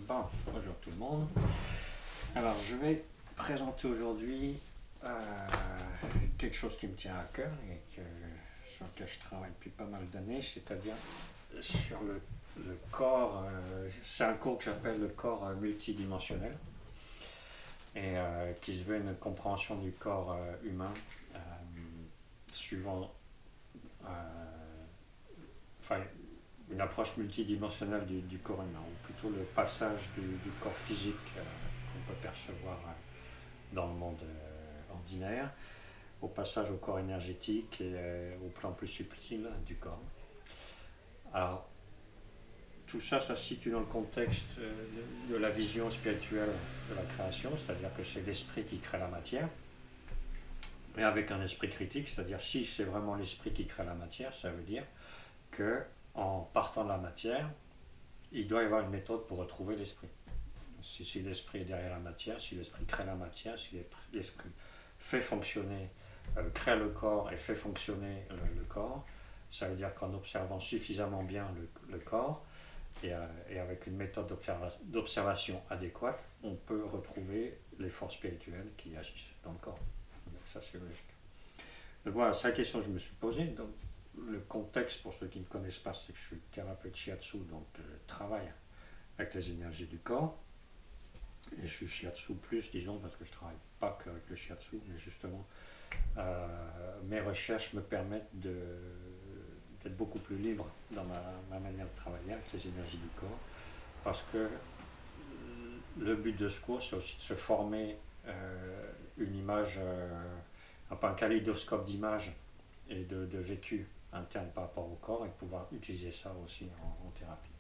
Bon, bonjour tout le monde. Alors, je vais présenter aujourd'hui quelque chose qui me tient à cœur et sur lequel je travaille depuis pas mal d'années, c'est-à-dire sur le corps. C'est un cours que j'appelle le corps multidimensionnel et qui se veut une compréhension du corps humain suivant enfin, une approche multidimensionnelle du corps humain, ou plutôt le passage du corps physique qu'on peut percevoir dans le monde ordinaire, au passage au corps énergétique et au plan plus subtil du corps. Alors, tout ça, ça se situe dans le contexte de la vision spirituelle de la création, c'est-à-dire que c'est l'esprit qui crée la matière, mais avec un esprit critique, c'est-à-dire si c'est vraiment l'esprit qui crée la matière, ça veut dire que en partant de la matière, il doit y avoir une méthode pour retrouver l'esprit. Si l'esprit est derrière la matière, si l'esprit crée la matière, si l'esprit fait fonctionner, crée le corps et fait fonctionner le corps, ça veut dire qu'en observant suffisamment bien le corps et avec une méthode d'observation adéquate, on peut retrouver les forces spirituelles qui agissent dans le corps. Donc ça, c'est logique. Donc voilà, c'est la question que je me suis posée. Donc, le contexte, pour ceux qui ne connaissent pas, c'est que je suis thérapeute shiatsu, donc je travaille avec les énergies du corps. Et je suis shiatsu plus, disons, parce que je ne travaille pas qu'avec le shiatsu, mais justement, mes recherches me permettent d'être beaucoup plus libre dans ma manière de travailler avec les énergies du corps, parce que le but de ce cours, c'est aussi de se former une image, un kaléidoscope d'images et de vécu interne par rapport au corps et pouvoir utiliser ça aussi en thérapie.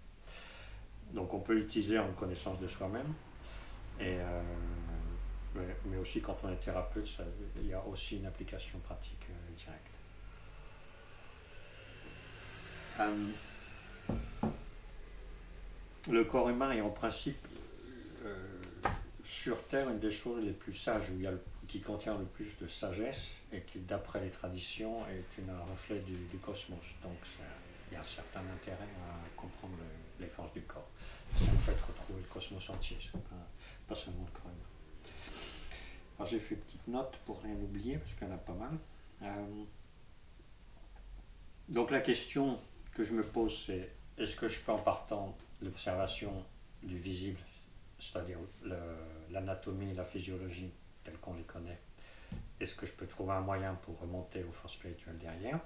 Donc on peut l'utiliser en connaissance de soi-même, mais aussi quand on est thérapeute, il y a aussi une application pratique directe. Le corps humain est en principe sur Terre une des choses les plus sages, qui contient le plus de sagesse et qui, d'après les traditions, est un reflet du cosmos. Donc il y a un certain intérêt à comprendre les forces du corps. Ça nous fait retrouver le cosmos entier, pas seulement le corps humain. Alors j'ai fait une petite note pour rien oublier, parce qu'il y en a pas mal. Donc la question que je me pose, c'est est-ce que je peux, en partant de l'observation du visible, c'est-à-dire l'anatomie, la physiologie telles qu'on les connaît, est-ce que je peux trouver un moyen pour remonter aux forces spirituelles derrière?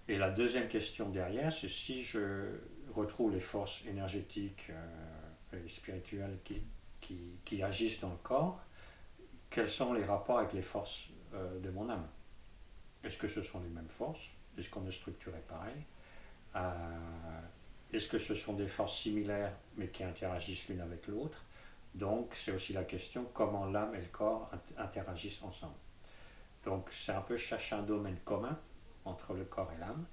Et la deuxième question derrière, c'est si je retrouve les forces énergétiques et spirituelles qui agissent dans le corps, quels sont les rapports avec les forces de mon âme? Est-ce que ce sont les mêmes forces? Est-ce qu'on est structuré pareil? Est-ce que ce sont des forces similaires mais qui interagissent l'une avec l'autre? Donc c'est aussi la question comment l'âme et le corps interagissent ensemble. Donc c'est un peu chercher un domaine commun entre le corps et l'âme,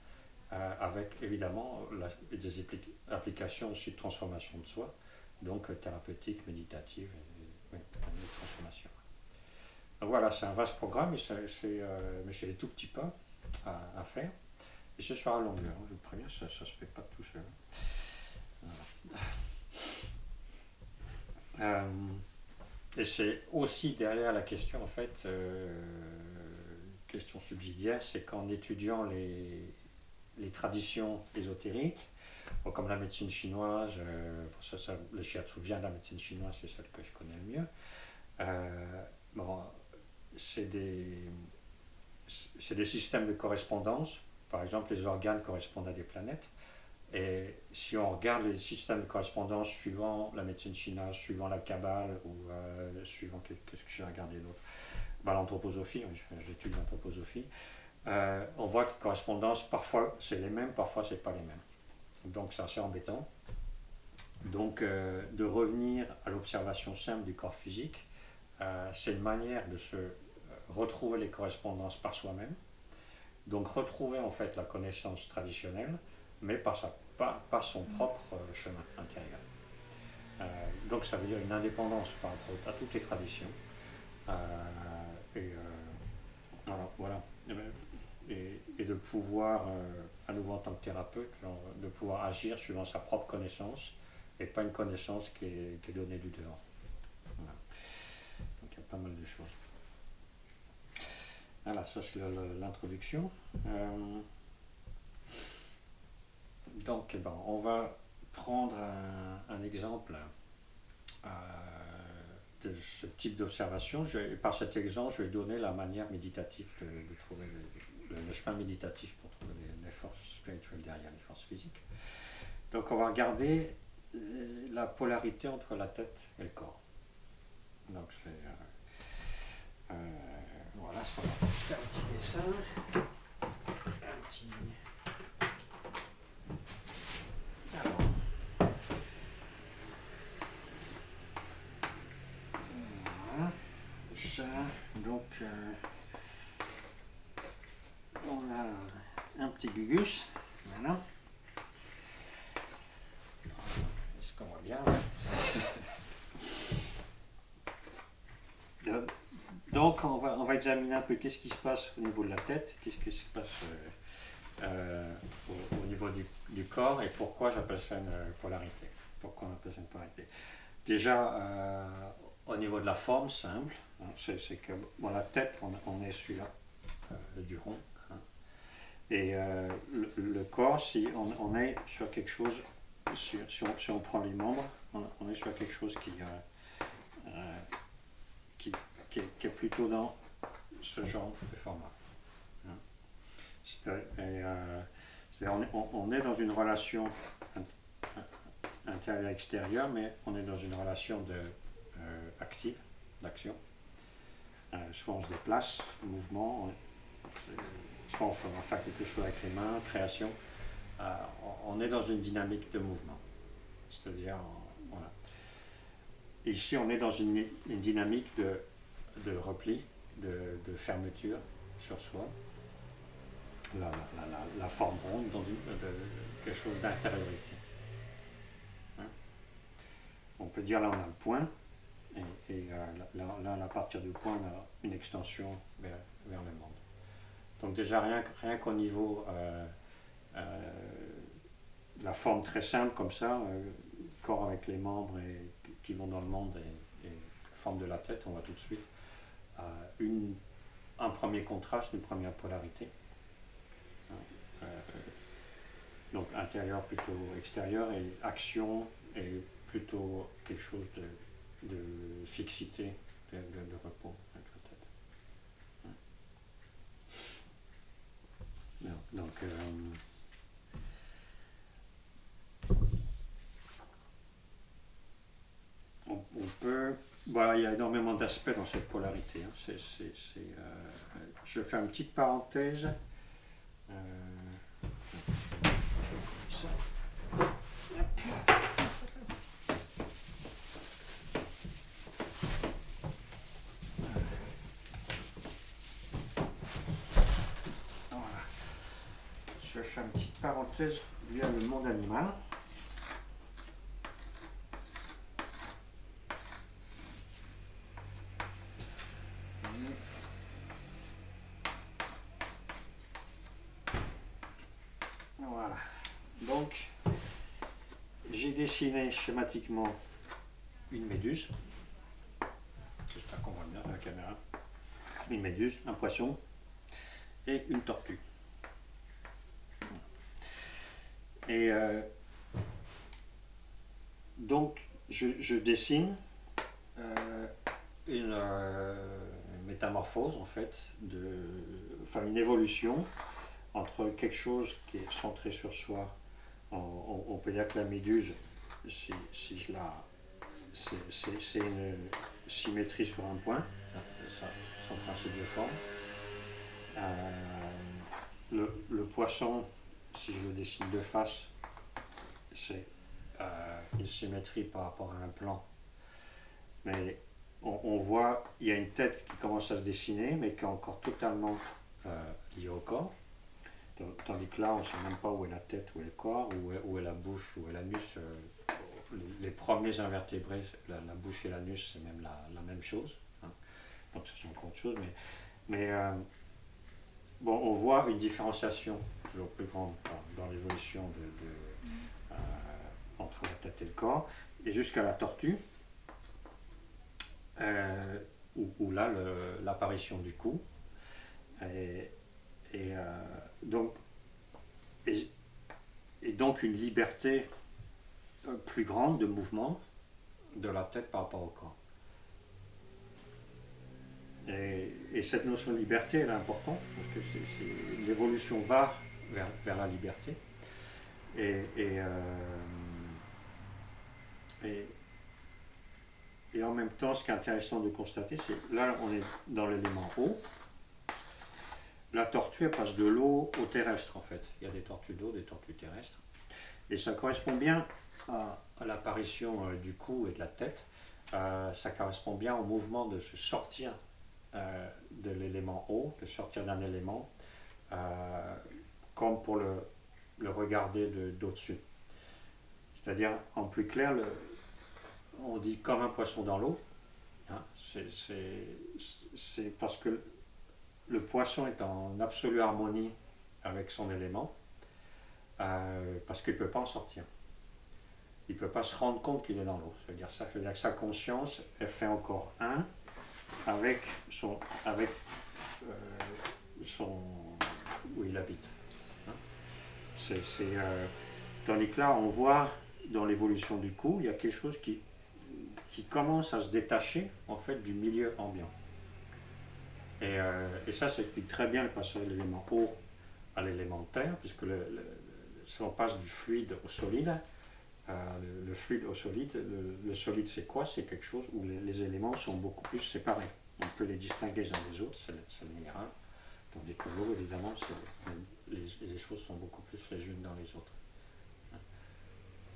avec évidemment des applications aussi de transformation de soi, donc thérapeutique, méditative et de transformation. Donc voilà, c'est un vaste programme, mais c'est des tout petits pas à faire. Et ce sera à longueur, je vous préviens, ça ne se fait pas tout seul. Et c'est aussi derrière la question, en fait, question subsidiaire, c'est qu'en étudiant les traditions ésotériques, comme la médecine chinoise, le shiatsu vient de la médecine chinoise, c'est celle que je connais le mieux, c'est des systèmes de correspondance. Par exemple, les organes correspondent à des planètes. Et si on regarde les systèmes de correspondance suivant la médecine chinoise, suivant la Kabbale ou suivant qu'est-ce que j'ai regardé d'autre, l'anthroposophie, j'étudie l'anthroposophie, on voit que les correspondances, parfois c'est les mêmes, parfois c'est pas les mêmes. Donc c'est assez embêtant. Donc de revenir à l'observation simple du corps physique, c'est une manière de se retrouver les correspondances par soi-même. Donc retrouver en fait la connaissance traditionnelle, mais par son propre chemin intérieur. Donc ça veut dire une indépendance par rapport à toutes les traditions. Voilà. Et de pouvoir, à nouveau en tant que thérapeute, de pouvoir agir suivant sa propre connaissance et pas une connaissance qui est donnée du dehors. Voilà. Donc il y a pas mal de choses. Voilà, ça c'est l'introduction. Donc on va prendre un exemple de ce type d'observation. Par cet exemple, je vais donner la manière méditative de trouver le chemin méditatif pour trouver les forces spirituelles derrière les forces physiques. Donc on va regarder la polarité entre la tête et le corps. Donc c'est voilà, ça va faire un petit dessin, un petit. Alors, voilà, ça, donc on a un petit gugus, voilà. Est-ce qu'on voit bien? Donc on va examiner un peu qu'est-ce qui se passe au niveau de la tête, qu'est-ce qui se passe au niveau du corps et pourquoi j'appelle ça une polarité. Pourquoi on appelle ça une polarité? Déjà, au niveau de la forme simple, hein, c'est que la tête, on est sur du rond. Hein, et le corps, si on est sur quelque chose, si on prend les membres, on est sur quelque chose qui est plutôt dans ce genre de format. Hein. C'est-à-dire on est dans une relation intérieure-extérieure, mais on est dans une relation active, d'action. Soit on se déplace, mouvement, soit on va faire quelque chose avec les mains, création. On est dans une dynamique de mouvement. C'est-à-dire, voilà. Ici, on est dans une dynamique de repli, de fermeture sur soi. La forme ronde dans quelque chose d'intériorité. Hein? On peut dire là on a le point, et là à partir du point on a une extension vers le monde. Donc déjà rien qu'au niveau la forme très simple comme ça, corps avec les membres qui vont dans le monde et forme de la tête, on voit tout de suite un premier contraste, une première polarité. Donc intérieur plutôt extérieur et action et plutôt quelque chose de fixité, de repos avec la tête. Donc on peut. Voilà, il y a énormément d'aspects dans cette polarité. Hein. Je fais une petite parenthèse. Je fais une petite parenthèse via le monde animal. Voilà. Donc, j'ai dessiné schématiquement une méduse. J'espère qu'on voit bien dans la caméra. Une méduse, un poisson et une tortue. Et donc, je dessine une métamorphose, en fait, une évolution entre quelque chose qui est centré sur soi. On peut dire que la méduse, c'est une symétrie sur un point, son principe de forme. Le poisson, si je le dessine de face, c'est une symétrie par rapport à un plan. Mais on voit, il y a une tête qui commence à se dessiner, mais qui est encore totalement liée au corps. Tandis que là, on ne sait même pas où est la tête, où est le corps, où est la bouche, où est l'anus. Les premiers invertébrés, la bouche et l'anus, c'est même la même chose. Hein. Donc, ce sont encore autre chose. Mais on voit une différenciation toujours plus grande dans l'évolution entre la tête et le corps, et jusqu'à la tortue, où là, l'apparition du cou. Et, et, donc, et donc une liberté plus grande de mouvement de la tête par rapport au corps. Et cette notion de liberté, elle est importante, parce que l'évolution va vers la liberté. Et, et en même temps, ce qui est intéressant de constater, c'est là, on est dans l'élément eau. La tortue, elle passe de l'eau au terrestre, en fait. Il y a des tortues d'eau, des tortues terrestres. Et ça correspond bien à l'apparition du cou et de la tête. Ça correspond bien au mouvement de se sortir de l'élément eau, de sortir d'un élément, comme pour le regarder d'au-dessus. C'est-à-dire, en plus clair, on dit comme un poisson dans l'eau. Hein, c'est parce que le poisson est en absolue harmonie avec son élément, parce qu'il ne peut pas en sortir. Il ne peut pas se rendre compte qu'il est dans l'eau. Ça veut dire que sa conscience, elle fait encore un avec où il habite. Hein, tandis que là, on voit dans l'évolution du cou, il y a quelque chose qui commence à se détacher en fait du milieu ambiant. Et ça explique très bien le passage de l'élément eau à l'élément terre, puisque si on passe du fluide au solide, le fluide au solide, le solide c'est quoi? C'est quelque chose où les éléments sont beaucoup plus séparés. On peut les distinguer les uns des autres, c'est le minéral, tandis que l'eau, évidemment, les choses sont beaucoup plus les unes dans les autres.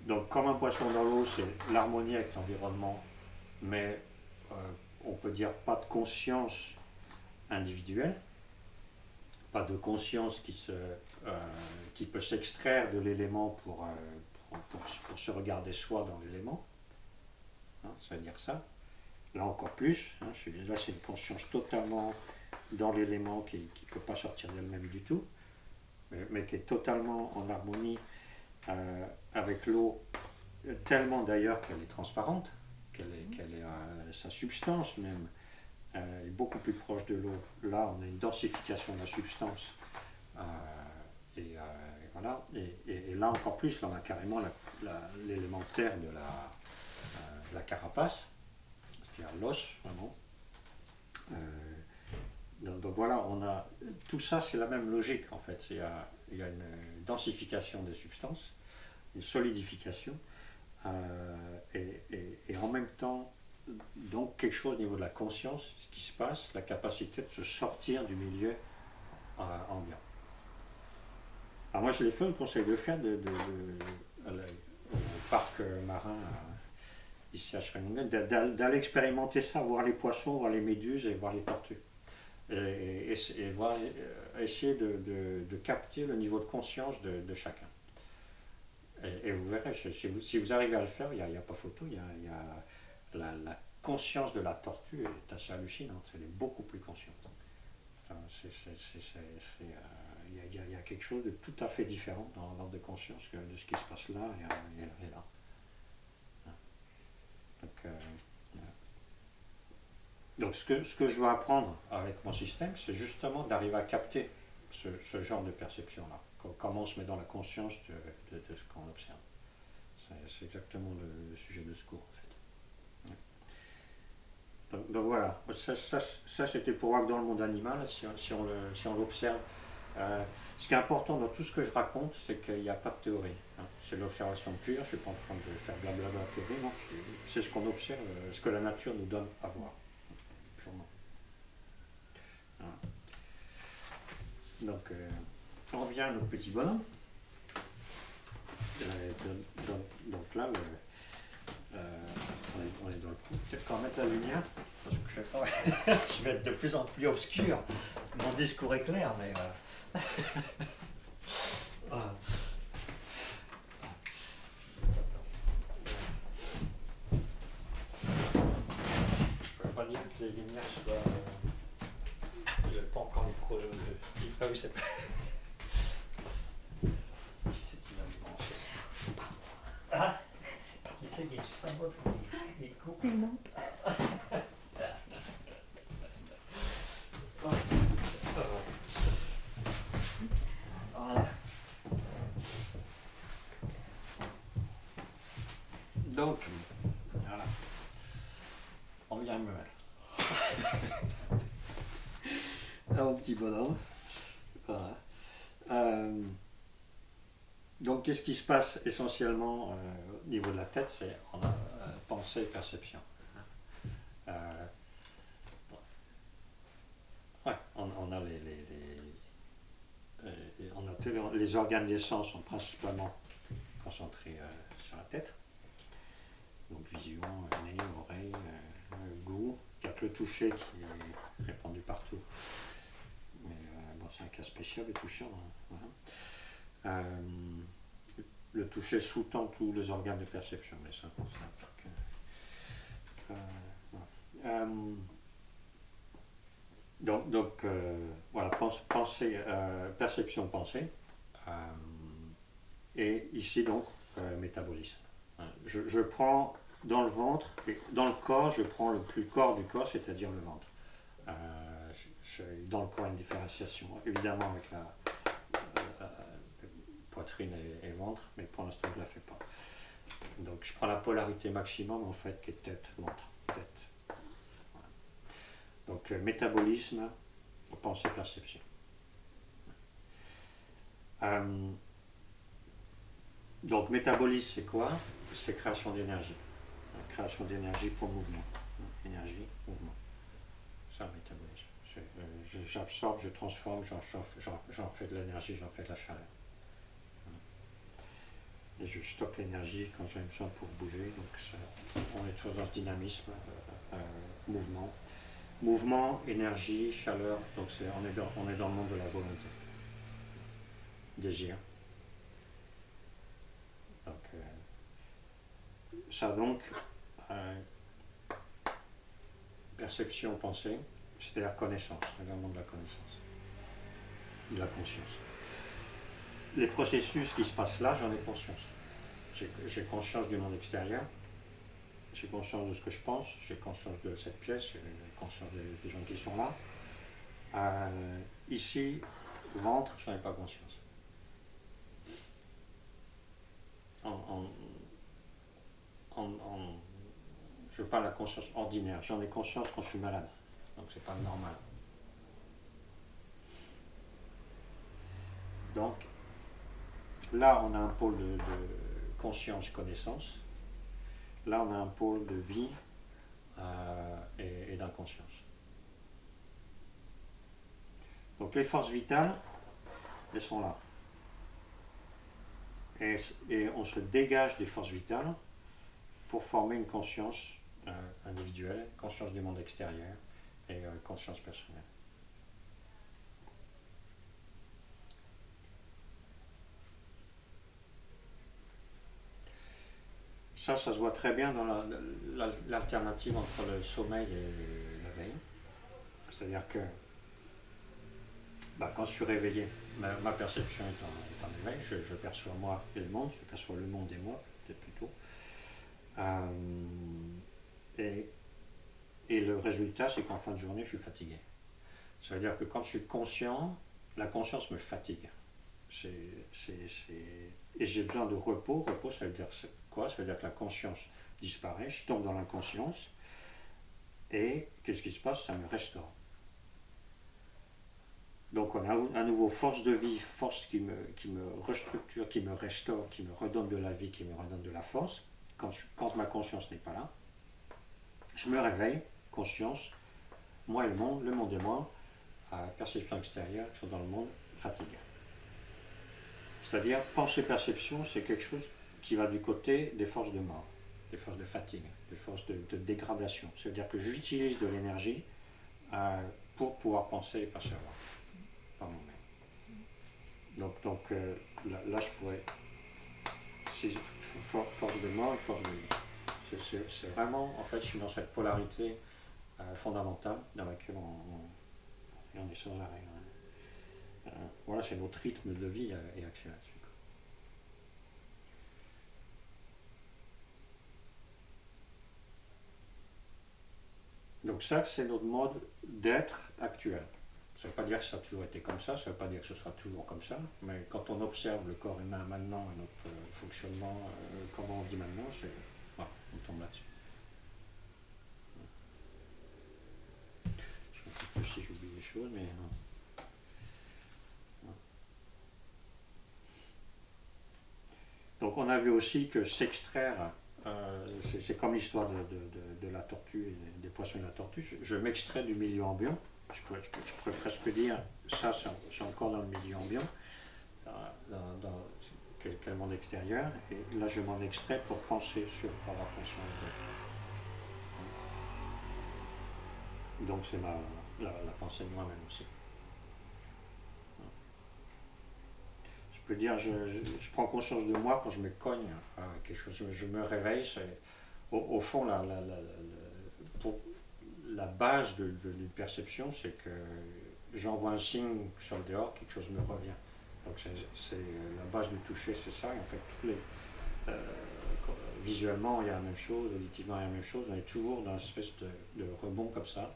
Donc comme un poisson dans l'eau, c'est l'harmonie avec l'environnement, mais on peut dire pas de conscience individuelle, pas de conscience qui peut s'extraire de l'élément pour se regarder soi dans l'élément. Hein, ça veut dire ça. Là encore plus, hein, là c'est une conscience totalement dans l'élément qui ne peut pas sortir d'elle-même du tout, mais qui est totalement en harmonie avec l'eau, tellement d'ailleurs qu'elle est transparente, qu'elle est sa substance même est beaucoup plus proche de l'eau. Là, on a une densification de la substance. Et voilà. Et là encore plus, là, on a carrément l'élément terre de la carapace, c'est-à-dire l'os, vraiment. Donc voilà, on a tout ça, c'est la même logique en fait. Il y a une densification des substances, une solidification, et en même temps, donc quelque chose au niveau de la conscience, ce qui se passe, la capacité de se sortir du milieu ambiant. Alors moi je l'ai fait, je conseille de le faire au parc marin ici à Schreningen, d'aller expérimenter ça, voir les poissons, voir les méduses et voir les tortues. Et essayer de capter le niveau de conscience de chacun. Et vous verrez, si vous arrivez à le faire, il n'y a pas photo, la conscience de la tortue est assez hallucinante, elle est beaucoup plus consciente. Il y a quelque chose de tout à fait différent dans l'ordre de conscience de ce qui se passe là et là. Donc ce que je veux apprendre avec mon système, c'est justement d'arriver à capter ce genre de perception-là. Comment on se met dans la conscience de ce qu'on observe. C'est exactement le sujet de ce cours, en fait. Donc voilà, ça c'était pour voir que dans le monde animal, si on l'observe, ce qui est important dans tout ce que je raconte, c'est qu'il n'y a pas de théorie. Hein. C'est l'observation pure, je ne suis pas en train de faire blablabla théorie, non, c'est ce qu'on observe, ce que la nature nous donne à voir. Purement. Voilà. Donc, on revient à notre petit bonhomme. Donc là, on est dans le coup. Peut-être qu'on va mettre la lumière, parce que je vais être de plus en plus obscur. Mon discours est clair, mais... Je ne peux pas dire que les lumières soient... Je n'ai pas encore les projets. Ah oui, c'est pas... Qui c'est qui va me brancher? C'est pas moi. Ah, c'est pas moi. c'est des sabots pour les coups. Tellement. Voilà. Donc, voilà. On vient me mettre. Un petit bonhomme. Voilà. Donc, qu'est-ce qui se passe essentiellement au niveau de la tête? C'est on a pensée et perception. Ouais, on a les organes des sens sont principalement concentrés sur la tête. Donc, vision, nez, oreille, goût. Il n'y a que le toucher qui est répandu partout. Mais bon, c'est un cas spécial, le toucher. Voilà. Le toucher sous-tend tous les organes de perception, mais ça, c'est un truc. Voilà. Donc voilà, pensée, perception, pensée. Et ici, donc, métabolisme. Je prends dans le ventre, et dans le corps, je prends le plus corps du corps, c'est-à-dire le ventre. Dans le corps, une différenciation, évidemment, avec la poitrine et ventre, mais pour l'instant, je ne la fais pas. Donc, je prends la polarité maximum, en fait, qui est tête-ventre. Tête. Voilà. Donc, métabolisme, pensée, perception. Donc, métabolisme, c'est quoi? C'est création d'énergie. Création d'énergie pour mouvement. Énergie, mouvement. C'est un métabolisme. J'absorbe, je transforme, j'en fais de l'énergie, j'en fais de la chaleur. Et je stocke l'énergie quand j'ai besoin pour bouger. Donc on est toujours dans ce dynamisme, mouvement. Mouvement, énergie, chaleur. Donc on est dans le monde de la volonté. Désir. Donc ça donc, perception, pensée, c'est-à-dire connaissance, le monde de la connaissance, de la conscience. Les processus qui se passent là, j'en ai conscience. J'ai conscience du monde extérieur, j'ai conscience de ce que je pense, j'ai conscience de cette pièce, j'ai conscience des gens qui sont là. Ici, ventre, j'en ai pas conscience. Je parle de la conscience ordinaire, j'en ai conscience quand je suis malade, donc c'est pas normal. Donc, là, on a un pôle de conscience-connaissance. Là, on a un pôle de vie et d'inconscience. Donc, les forces vitales, elles sont là. Et on se dégage des forces vitales pour former une conscience individuelle, conscience du monde extérieur et conscience personnelle. Ça se voit très bien dans l'alternative entre le sommeil et la veille. C'est-à-dire que quand je suis réveillé, ma perception est en éveil, je perçois moi et le monde, je perçois le monde et moi, peut-être plutôt. Et le résultat, c'est qu'en fin de journée, je suis fatigué. Ça veut dire que quand je suis conscient, la conscience me fatigue. Et j'ai besoin de repos. Repos, ça veut dire quoi? Ça veut dire que la conscience disparaît, je tombe dans l'inconscience, et qu'est-ce qui se passe? Ça me restaure. Donc on a à nouveau force de vie, force qui me restructure, qui me restaure, qui me redonne de la vie, qui me redonne de la force. Quand ma conscience n'est pas là, je me réveille, conscience, moi et le monde et moi, perception extérieure, qui sont dans le monde, fatigue. C'est-à-dire, pensée-perception, c'est quelque chose qui va du côté des forces de mort, des forces de fatigue, des forces de dégradation. C'est-à-dire que j'utilise de l'énergie pour pouvoir penser et percevoir par moi-même. Donc là, je pourrais... force de mort et force de vie. C'est vraiment, en fait, je suis dans cette polarité fondamentale dans laquelle on est sans arrêt. Voilà, c'est notre rythme de vie est axé là-dessus. Donc ça, c'est notre mode d'être actuel. Ça ne veut pas dire que ça a toujours été comme ça ne veut pas dire que ce sera toujours comme ça, mais quand on observe le corps humain maintenant, et notre fonctionnement, comment on vit maintenant, voilà, on tombe là-dessus. Je ne sais plus si j'oublie des choses, mais non. Donc on a vu aussi que s'extraire, c'est comme l'histoire de la tortue et des poissons et de la tortue. Je m'extrais du milieu ambiant. Je pourrais presque dire ça, c'est encore dans le milieu ambiant, dans quel monde extérieur. Et là, je m'en extrais pour penser pour avoir conscience de. Donc c'est la pensée de moi-même aussi. Je peux dire, je prends conscience de moi quand je me cogne quelque chose, je me réveille. Au fond, la base d'une perception, c'est que j'envoie un signe sur le dehors, quelque chose me revient. Donc c'est la base du toucher, c'est ça. Et en fait, visuellement, il y a la même chose, auditivement, il y a la même chose. On est toujours dans une espèce de rebond comme ça,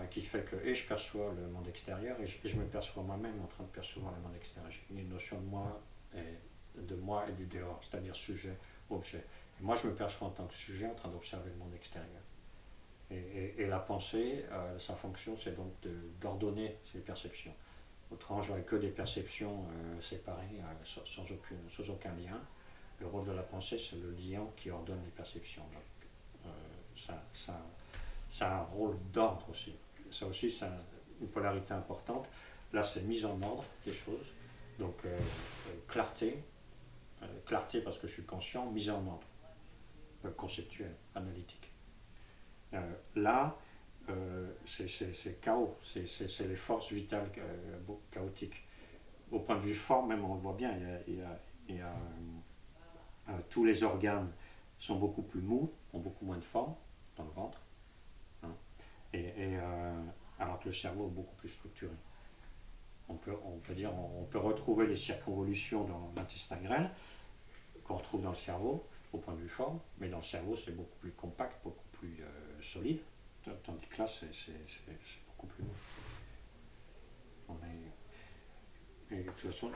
qui fait que je perçois le monde extérieur et je me perçois moi-même en train de percevoir le monde extérieur. J'ai une notion de moi et du dehors, c'est-à-dire sujet, objet. Et moi, je me perçois en tant que sujet en train d'observer le monde extérieur. Et la pensée, sa fonction, c'est donc d'ordonner ces perceptions. Autrement, j'aurais que des perceptions séparées, sans aucun lien. Le rôle de la pensée, c'est le lien qui ordonne les perceptions. Donc, ça a un rôle d'ordre aussi. Ça aussi, c'est une polarité importante. Là, c'est mise en ordre des choses. Donc, clarté parce que je suis conscient, mise en ordre, conceptuelle, analytique. Là, c'est chaos, c'est les forces vitales chaotiques. Au point de vue forme, même, on le voit bien, tous les organes sont beaucoup plus mous, ont beaucoup moins de forme dans le ventre, hein, alors que le cerveau est beaucoup plus structuré. On peut retrouver les circonvolutions dans l'intestin grêle qu'on retrouve dans le cerveau au point de vue forme, mais dans le cerveau c'est beaucoup plus compact, beaucoup plus solide, tandis que là c'est beaucoup plus lourd. Et de toute façon,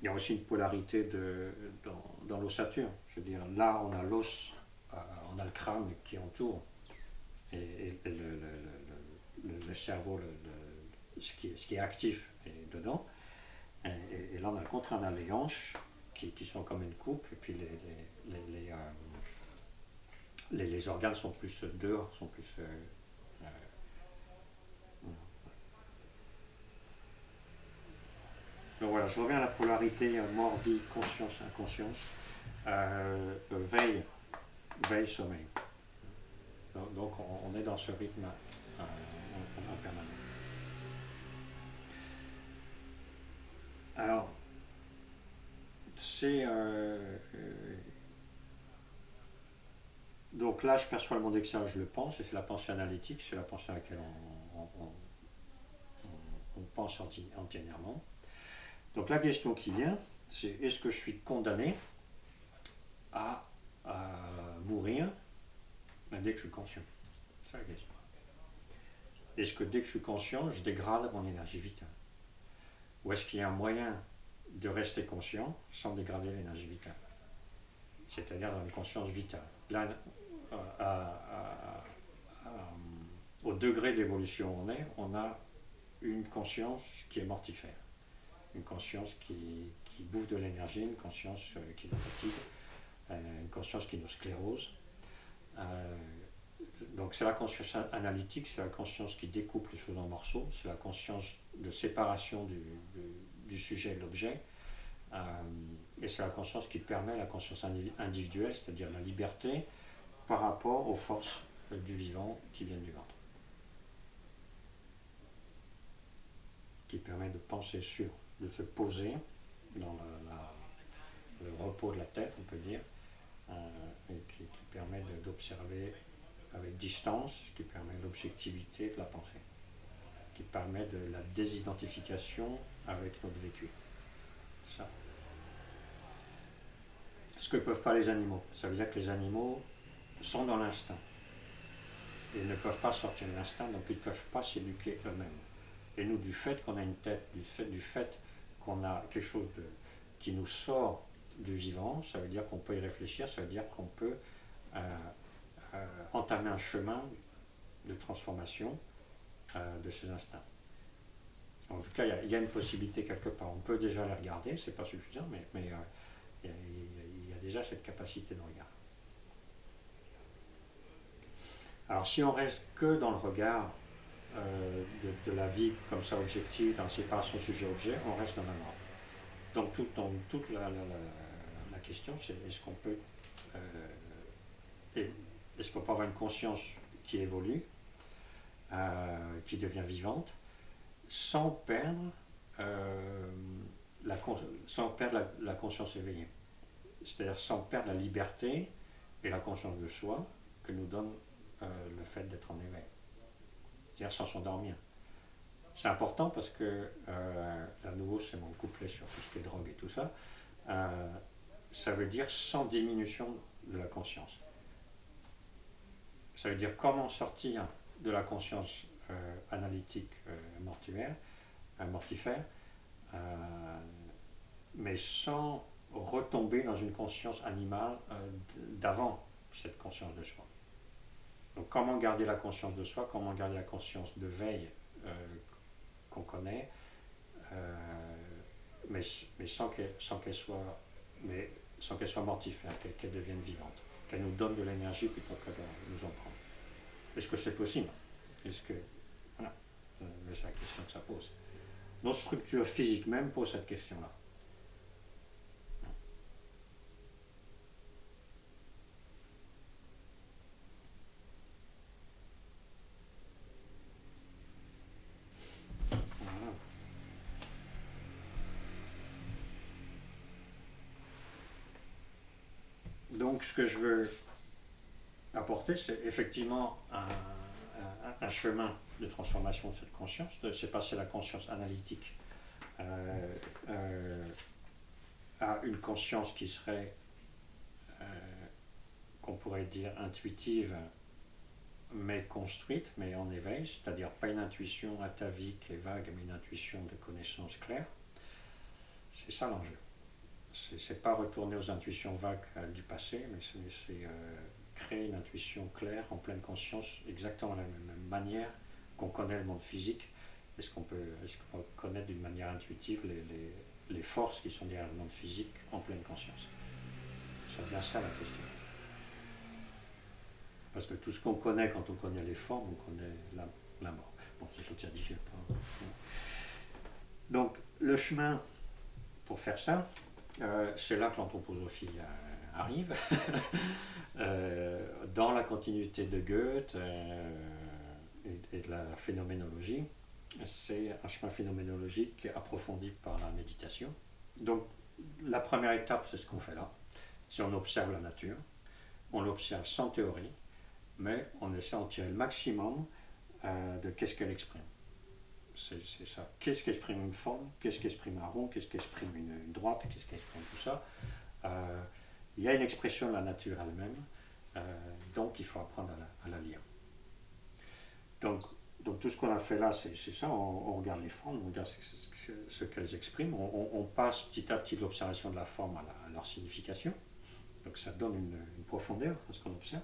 il y a aussi une polarité dans l'ossature. Je veux dire, là on a l'os, on a le crâne qui entoure, et le cerveau, ce qui est actif est dedans. Et là, on a le contraire, on a les hanches qui sont comme une coupe, et puis les organes sont plus dehors, sont plus. Donc voilà, je reviens à la polarité mort, vie, conscience, inconscience, veille, sommeil. Donc on est dans ce rythme en permanence. Alors, c'est. Donc là, je perçois le monde extérieur, je le pense, et c'est la pensée analytique, c'est la pensée à laquelle on pense entièrement. Donc la question qui vient, c'est est-ce que je suis condamné à mourir dès que je suis conscient? C'est la question. Est-ce que dès que je suis conscient, je dégrade mon énergie vitale? Ou est-ce qu'il y a un moyen de rester conscient sans dégrader l'énergie vitale? C'est-à-dire dans une conscience vitale. Là, au degré d'évolution où on a une conscience qui est mortifère, une conscience qui bouffe de l'énergie, une conscience qui nous fatigue, une conscience qui nous sclérose. Donc c'est la conscience analytique, c'est la conscience qui découpe les choses en morceaux, c'est la conscience de séparation du sujet et de l'objet, et c'est la conscience qui permet la conscience individuelle, c'est-à-dire la liberté par rapport aux forces du vivant qui viennent du ventre, qui permet de penser sur, de se poser dans le repos de la tête, on peut dire, et qui permet d'observer avec distance, qui permet l'objectivité de la pensée, qui permet de la désidentification avec notre vécu. Ça. ce que ne peuvent pas les animaux. Ça veut dire que les animaux sont dans l'instinct. Ils ne peuvent pas sortir de l'instinct, donc ils ne peuvent pas s'éduquer eux-mêmes. Et nous, du fait qu'on a une tête, du fait qu'on a quelque chose qui nous sort du vivant, ça veut dire qu'on peut y réfléchir, ça veut dire qu'on peut entamer un chemin de transformation de ces instincts. En tout cas, il y a une possibilité quelque part. On peut déjà les regarder, c'est pas suffisant, mais il y a déjà cette capacité de regard. Alors si on reste que dans le regard de la vie comme ça objective, dans la séparation sujet-objet, on reste dans la mort. Donc toute la question, c'est est-ce qu'on peut avoir une conscience qui évolue, qui devient vivante, sans perdre la conscience éveillée. C'est-à-dire sans perdre la liberté et la conscience de soi que nous donne le fait d'être en éveil. C'est-à-dire sans s'endormir. C'est important parce que, à nouveau c'est mon couplet sur tout ce qui est drogue et tout ça, ça veut dire sans diminution de la conscience. Ça veut dire comment sortir de la conscience analytique mortifère, mais sans retomber dans une conscience animale d'avant cette conscience de soi. Donc comment garder la conscience de soi, comment garder la conscience de veille qu'on connaît, mais sans qu'elle soit mortifère, qu'elle devienne vivante, qu'elle nous donne de l'énergie plutôt que de nous en prendre. Est-ce que c'est possible? Est-ce que... Voilà, c'est la question que ça pose. Nos structures physiques même posent cette question-là. Voilà. Donc ce que je veux apporter, c'est effectivement un chemin de transformation de cette conscience, c'est passer la conscience analytique à une conscience qui serait, qu'on pourrait dire, intuitive, mais construite, mais en éveil, c'est-à-dire pas une intuition atavique et vague, mais une intuition de connaissance claire. C'est ça l'enjeu. C'est pas retourner aux intuitions vagues du passé, mais c'est créer une intuition claire, en pleine conscience, exactement de la même manière qu'on connaît le monde physique. Est-ce qu'on peut connaître d'une manière intuitive les forces qui sont derrière le monde physique en pleine conscience? Ça devient ça la question. Parce que tout ce qu'on connaît quand on connaît les formes, on connaît la mort. Bon, c'est déjà dit, je sais pas. Donc, le chemin pour faire ça, c'est là que l'anthroposophie arrive, dans la continuité de Goethe et de la phénoménologie. C'est un chemin phénoménologique approfondi par la méditation. Donc, la première étape, c'est ce qu'on fait là. Si on observe la nature, on l'observe sans théorie, mais on essaie d'en tirer le maximum de qu'est-ce qu'elle exprime. C'est ça. Qu'est-ce qu'exprime une forme? Qu'est-ce qu'exprime un rond? Qu'est-ce qu'exprime une droite? Qu'est-ce qu'exprime tout ça? Il y a une expression de la nature elle-même, donc il faut apprendre à la lire. Donc tout ce qu'on a fait là, c'est ça, on regarde les formes, on regarde ce qu'elles expriment, on passe petit à petit de l'observation de la forme à leur signification, donc ça donne une profondeur à ce qu'on observe.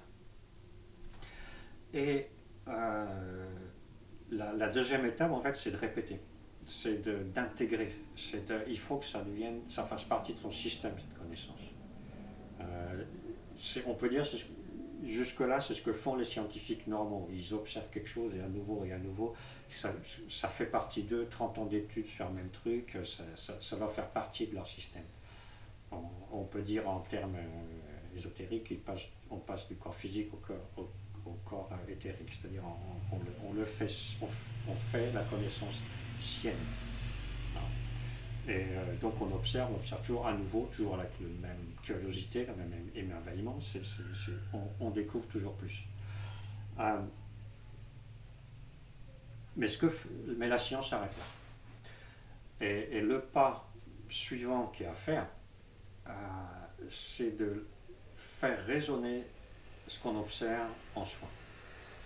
Et la deuxième étape, en fait, c'est de répéter, c'est d'intégrer, il faut que ça fasse partie de son système, cette connaissance. On peut dire, jusque-là, c'est ce que font les scientifiques normaux. Ils observent quelque chose et à nouveau, ça fait partie d'eux, 30 ans d'études sur le même truc, ça va faire partie de leur système. On peut dire en termes ésotériques, on passe du corps physique au corps éthérique, c'est-à-dire on fait la connaissance sienne. Et donc on observe toujours à nouveau, toujours avec la même curiosité, le même émerveillement, on découvre toujours plus. Mais la science s'arrête là. Et le pas suivant qu'il y a à faire, c'est de faire résonner ce qu'on observe en soi,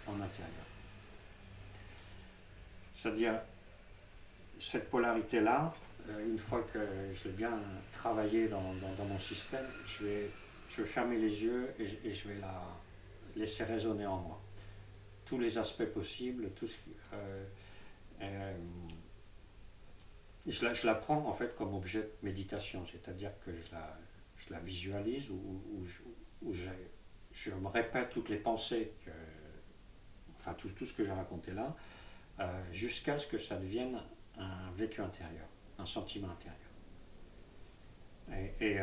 en intérieur. C'est-à-dire, cette polarité-là, une fois que je l'ai bien travaillé dans mon système, je vais fermer les yeux et je vais la laisser résonner en moi. Tous les aspects possibles, tout ce je la prends en fait comme objet de méditation, c'est-à-dire que je la visualise ou je me répète toutes les pensées, enfin tout ce que j'ai raconté là, jusqu'à ce que ça devienne un vécu intérieur, un sentiment intérieur. Et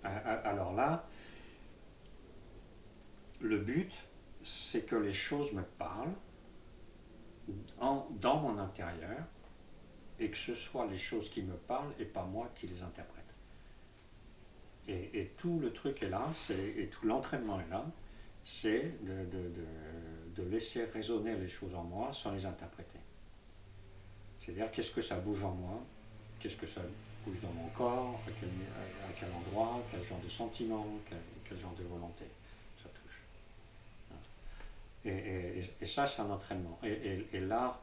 alors là, le but, c'est que les choses me parlent dans mon intérieur et que ce soit les choses qui me parlent et pas moi qui les interprète. Et tout le truc est là, et tout l'entraînement est là, c'est de laisser résonner les choses en moi sans les interpréter. C'est-à-dire qu'est-ce que ça bouge en moi, qu'est-ce que ça bouge dans mon corps, à quel endroit, quel genre de sentiment, quel genre de volonté ça touche. Et ça, c'est un entraînement. Et là,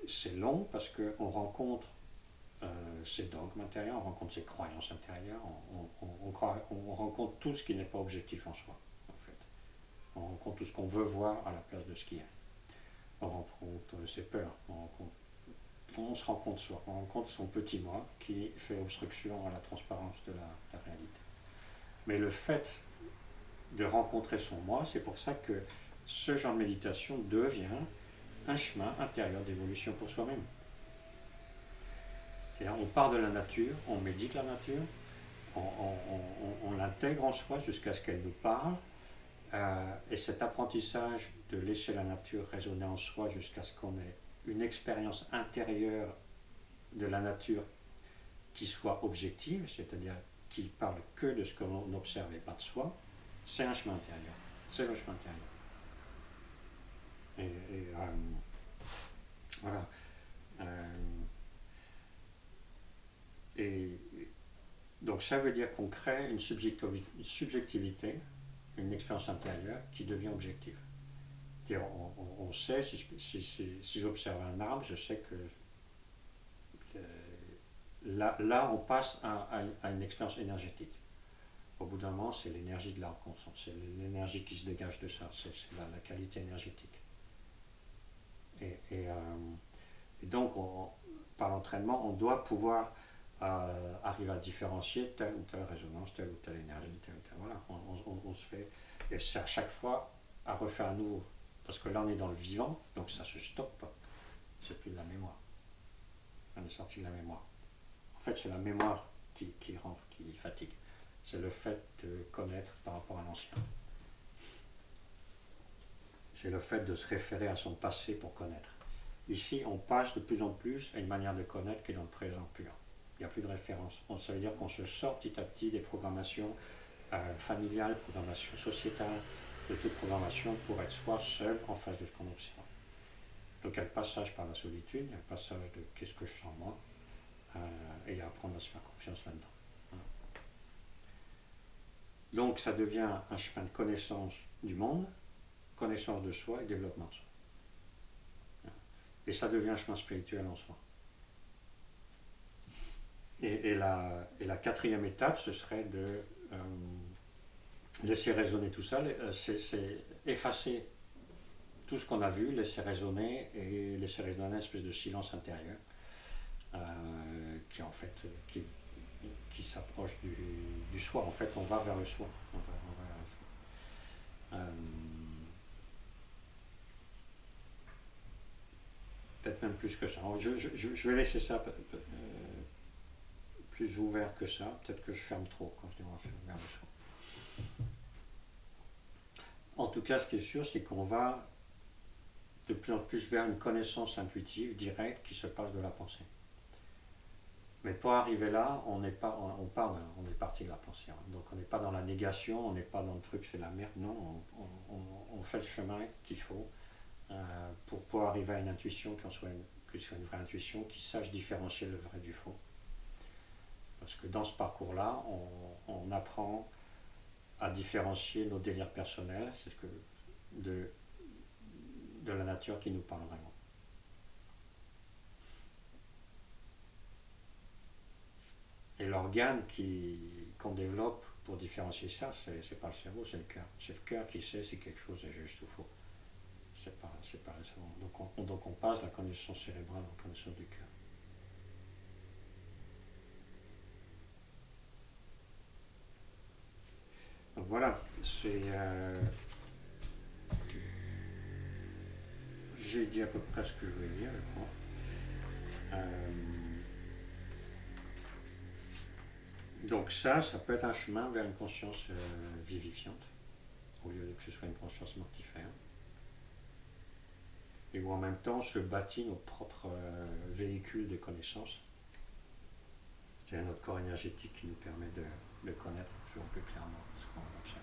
c'est long parce qu'on rencontre ses dogmes intérieurs, on rencontre ses croyances intérieures, on rencontre tout ce qui n'est pas objectif en soi, en fait. On rencontre tout ce qu'on veut voir à la place de ce qui est. On rencontre ses peurs, on se rend compte soi, on rencontre son petit moi qui fait obstruction à la transparence de la réalité. Mais le fait de rencontrer son moi, c'est pour ça que ce genre de méditation devient un chemin intérieur d'évolution pour soi-même. C'est-à-dire, on part de la nature, on médite la nature, on l'intègre en soi jusqu'à ce qu'elle nous parle, et cet apprentissage de laisser la nature résonner en soi jusqu'à ce qu'on ait une expérience intérieure de la nature qui soit objective, c'est-à-dire qui parle que de ce qu'on observe et pas de soi, c'est un chemin intérieur. C'est le chemin intérieur. Voilà. Et donc ça veut dire qu'on crée une subjectivité, une expérience intérieure qui devient objective. On sait, si j'observe un arbre, je sais que là on passe à une expérience énergétique. Au bout d'un moment, c'est l'énergie de l'arbre qu'on sent, c'est l'énergie qui se dégage de ça, c'est la qualité énergétique. Et donc, par l'entraînement, on doit pouvoir arriver à différencier telle ou telle résonance, telle ou telle énergie, telle ou telle. Voilà, on se fait. Et c'est à chaque fois à refaire à nouveau. Parce que là, on est dans le vivant, donc ça se stoppe. C'est plus de la mémoire. On est sorti de la mémoire. En fait, c'est la mémoire qui fatigue. C'est le fait de connaître par rapport à l'ancien. C'est le fait de se référer à son passé pour connaître. Ici, on passe de plus en plus à une manière de connaître qui est dans le présent pur. Il n'y a plus de référence. Ça veut dire qu'on se sort petit à petit des programmations familiales, programmations sociétales, de toute programmation pour être soi seul en face de ce qu'on observe. Donc il y a le passage par la solitude, il y a le passage de qu'est-ce que je sens moi, et il y a apprendre à se faire confiance là-dedans. Donc ça devient un chemin de connaissance du monde, connaissance de soi et développement de soi. Et ça devient un chemin spirituel en soi. Et la quatrième étape, ce serait de laisser résonner tout ça, c'est effacer tout ce qu'on a vu, laisser résonner et laisser résonner une espèce de silence intérieur qui en fait qui s'approche du soi. En fait, on va vers le soi. On va vers le soi. Peut-être même plus que ça. Je vais laisser ça plus ouvert que ça. Peut-être que je ferme trop quand je dis on va faire vers le soi. En tout cas, ce qui est sûr, c'est qu'on va de plus en plus vers une connaissance intuitive, directe, qui se passe de la pensée. Mais pour arriver là, on est parti de la pensée. Donc on n'est pas dans la négation, on n'est pas dans le truc c'est la merde, non, on fait le chemin qu'il faut pour arriver à une intuition qui soit une vraie intuition, qui sache différencier le vrai du faux. Parce que dans ce parcours-là, on apprend à différencier nos délires personnels, c'est ce que, de la nature qui nous parle vraiment. Et l'organe qu'on développe pour différencier ça, c'est pas le cerveau, c'est le cœur. C'est le cœur qui sait si quelque chose est juste ou faux. C'est pas le cerveau. Donc on passe de la connaissance cérébrale à la connaissance du cœur. Donc voilà, j'ai dit à peu près ce que je voulais dire, je crois. Donc ça peut être un chemin vers une conscience vivifiante, au lieu de que ce soit une conscience mortifère. Et où en même temps on se bâtit nos propres véhicules de connaissances. C'est notre corps énergétique qui nous permet de connaître toujours plus clairement ce qu'on observe.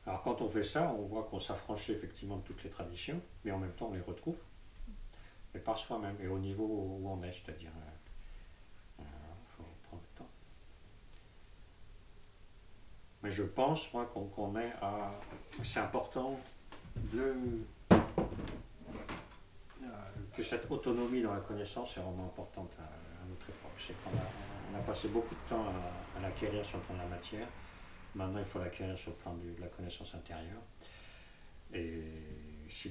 Alors quand on fait ça, on voit qu'on s'affranchit effectivement de toutes les traditions, mais en même temps on les retrouve, mais par soi-même, et au niveau où on est, c'est-à-dire faut prendre le temps. Mais je pense, moi, qu'on est à... C'est important que cette autonomie dans la connaissance est vraiment importante à notre époque. C'est qu'on a passé beaucoup de temps à l'acquérir sur le plan de la matière. Maintenant, il faut l'acquérir sur le plan de la connaissance intérieure. Et je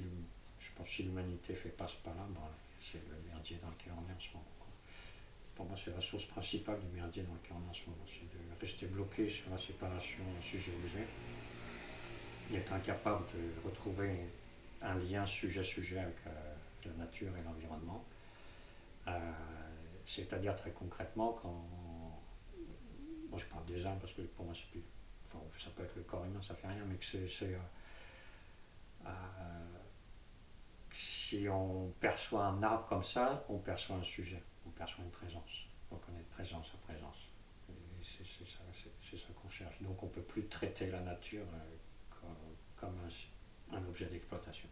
pense que si l'humanité fait pas ce pas-là, bon, c'est le merdier dans lequel on est en ce moment. Pour moi, c'est la source principale du merdier dans lequel on est en ce moment. C'est de rester bloqué sur la séparation sujet-objet, d'être incapable de retrouver un lien sujet-sujet avec la nature et l'environnement. C'est-à-dire très concrètement, moi je parle des âmes parce que pour moi c'est plus... Enfin, ça peut être le corps humain, ça fait rien, mais que si on perçoit un arbre comme ça, on perçoit un sujet, on perçoit une présence. Donc on est de présence à présence. Et c'est ça qu'on cherche. Donc on ne peut plus traiter la nature comme un objet d'exploitation.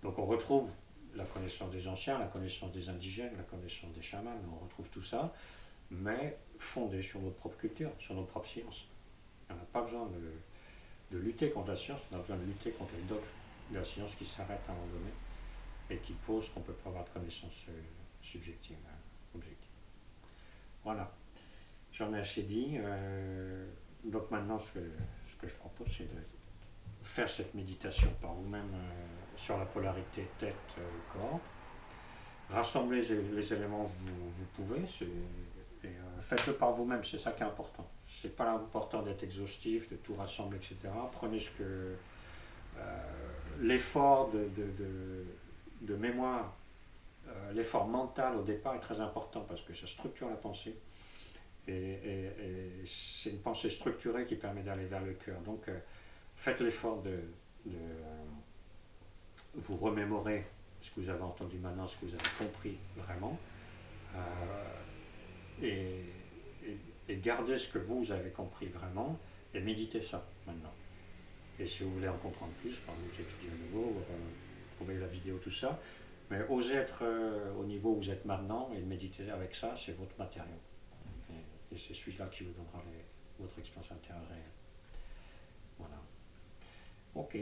Donc on retrouve la connaissance des anciens, la connaissance des indigènes, la connaissance des chamans, on retrouve tout ça, mais fondé sur notre propre culture, sur nos propres sciences. On n'a pas besoin de lutter contre la science, on a besoin de lutter contre les dogmes de la science qui s'arrête à un moment donné et qui pose qu'on ne peut pas avoir de connaissances subjectives, objectives. Voilà, j'en ai assez dit. Donc maintenant, ce que je propose, c'est de faire cette méditation par vous-même sur la polarité tête-corps. Rassemblez les éléments que vous pouvez, et faites-le par vous-même, c'est ça qui est important. C'est pas important d'être exhaustif, de tout rassembler, etc. Prenez ce que... l'effort de mémoire, l'effort mental au départ est très important parce que ça structure la pensée. Et c'est une pensée structurée qui permet d'aller vers le cœur. Donc faites l'effort de vous remémorer ce que vous avez entendu maintenant, ce que vous avez compris vraiment, et gardez ce que vous avez compris vraiment, et méditez ça maintenant. Et si vous voulez en comprendre plus, quand vous étudiez à nouveau, vous trouvez la vidéo, tout ça, mais osez être au niveau où vous êtes maintenant, et méditer avec ça, c'est votre matériau. Et c'est celui-là qui vous donnera votre expérience intérieure réelle. Voilà. Ok.